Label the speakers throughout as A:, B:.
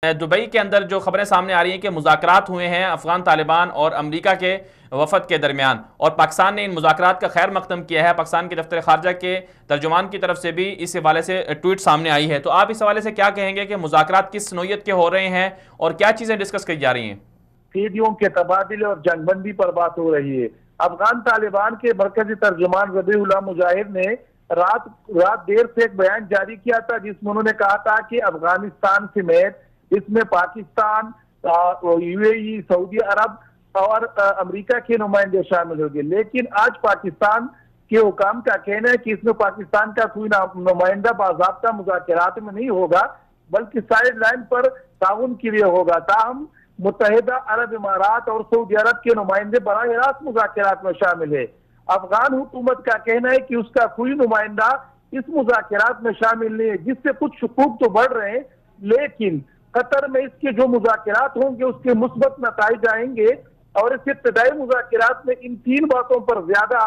A: Dubai के अंदर जो खबरें सामने आ रही हैं कि मुज़ाकरात हुए हैं अफगान तालिबान और अमेरिका के वफद के दरमियान, और पाकिस्तान ने इन मुज़ाकरात का खैर मकदम किया है। पाकिस्तान के दफ्तर खारजा के तर्जुमान की तरफ से भी इस हवाले से ट्वीट सामने आई है। तो आप इस हवाले से क्या कहेंगे कि मुज़ाकरात किस नौयत के हो रहे हैं और क्या चीज़ें डिस्कस की जा रही हैं?
B: कैदियों के तबादले और जंगबंदी पर बात हो रही है। अफगान तालिबान के मरकजी तर्जुमान ज़बीहुल्लाह मुजाहिद ने रात रात देर से एक बयान जारी किया था, जिसमें उन्होंने कहा था कि अफगानिस्तान समेत इसमें पाकिस्तान, यूएई, सऊदी अरब और अमेरिका के नुमाइंदे शामिल होंगे। लेकिन आज पाकिस्तान के हुकाम का कहना है कि इसमें पाकिस्तान का कोई नुमाइंदा बाज़ाब्ता मुज़ाकरात में नहीं होगा, बल्कि साइड लाइन पर ताउन के लिए होगा। ताहम मुत्तहिदा अरब इमारात और सऊदी अरब के नुमाइंदे बराह रास्त मुज़ाकरात में शामिल है। अफगान हुकूमत का कहना है कि उसका कोई नुमाइंदा इस मुज़ाकरात में शामिल नहीं है, जिससे कुछ शकूक तो बढ़ रहे हैं, लेकिन कतर में इसके जो मुज़ाकरात होंगे उसके मुस्बत नताइज आएंगे। और इस इब्तदाई मुज़ाकरात में इन तीन बातों पर ज्यादा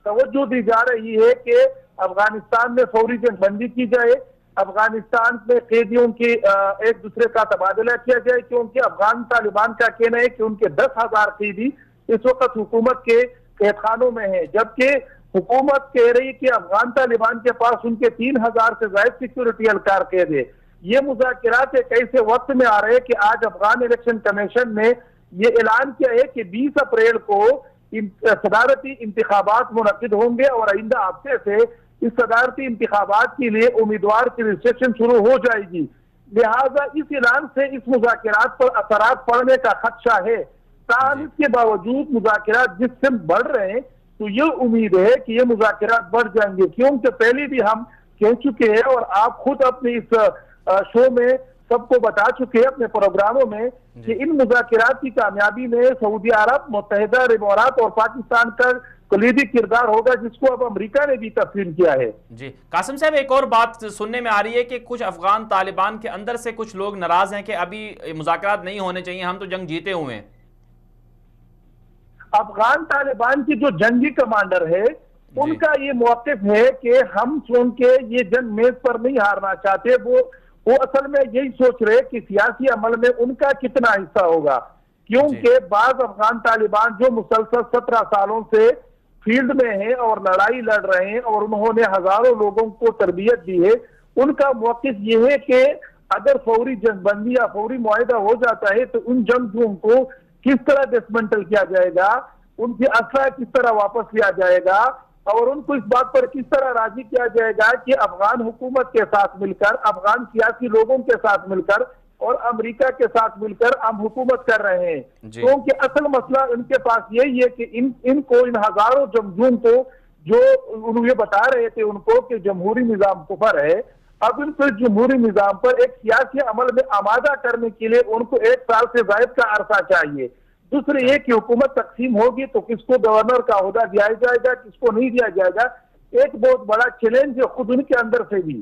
B: तवज्जो दी जा रही है कि अफगानिस्तान में फौरी जंगबंदी की जाए, अफगानिस्तान में कैदियों की एक दूसरे का तबादला किया जाए, क्योंकि अफगान तालिबान का कहना है कि उनके 10,000 कैदी इस वक्त हुकूमत के कैदखानों में है, जबकि हुकूमत कह रही है कि अफगान तालिबान के पास उनके 3,000 से ज्यादा सिक्योरिटी एहलकार कैद है। ये मुज़ाकरात एक ऐसे वक्त में आ रहे हैं कि आज अफगान इलेक्शन कमीशन ने ये ऐलान किया है कि 20 अप्रैल को सदारती इंतखाबात मुनक्किद होंगे और आइंदा हफ्ते से इस सदारती इंतखाबात के लिए उम्मीदवार की रजिस्ट्रेशन शुरू हो जाएगी। लिहाजा इस ऐलान से इस मुज़ाकरात पर असरात पड़ने का खदशा है। ताहम इसके बावजूद मुज़ाकरात जिससे बढ़ रहे हैं, तो ये उम्मीद है कि ये मुज़ाकरात बढ़ जाएंगे, क्योंकि पहले भी हम कह चुके हैं और आप खुद अपने इस शो में सबको बता चुके हैं अपने प्रोग्रामों में कि इन मुज़ाकरात की कामयाबी में सऊदी अरब, मुत्तहिदा अरब इमारात और पाकिस्तान का कलीदी किरदार होगा, जिसको अब अमेरिका ने भी तस्लीम किया है।
A: जी कासिम साहब, एक और बात सुनने में आ रही है कि कुछ अफगान तालिबान के अंदर से कुछ लोग नाराज हैं कि अभी मुज़ाकरात नहीं होने चाहिए, हम तो जंग जीते हुए हैं।
B: अफगान तालिबान की जो जंगी कमांडर है उनका ये मौक़िफ़ है कि हम सुन के ये जंग मेज पर नहीं हारना चाहते। वो असल में यही सोच रहे कि सियासी अमल में उनका कितना हिस्सा होगा, क्योंकि बाज अफगान तालिबान जो मुसलसल 17 सालों से फील्ड में है और लड़ाई लड़ रहे हैं और उन्होंने हजारों लोगों को तरबियत दी है, उनका मौक़िफ़ ये है कि अगर फौरी जंगबंदी या फौरी मुआहिदा हो जाता है तो उन जंगजुओं को किस तरह डिसमेंटल किया जाएगा, उनकी असला किस तरह वापस लिया जाएगा और उनको इस बात पर किस तरह राजी किया जाएगा कि अफगान हुकूमत के साथ मिलकर, अफगान सियासी लोगों के साथ मिलकर और अमेरिका के साथ मिलकर हम हुकूमत कर रहे हैं। क्योंकि असल मसला इनके पास यही है कि इनको इन हजारों जमजूम को जो उन्हें बता रहे थे उनको कि जमहूरी निजाम कुफर है, अब इनको जमहूरी निजाम पर एक सियासी अमल में आमादा करने के लिए उनको 1 साल से ज्यादा का अरसा चाहिए। दूसरी ये कि हुकूमत तकसीम होगी तो किसको गवर्नर का ओहदा दिया जाएगा, किसको नहीं दिया जाएगा, एक बहुत बड़ा चैलेंज है खुद उनके अंदर से भी।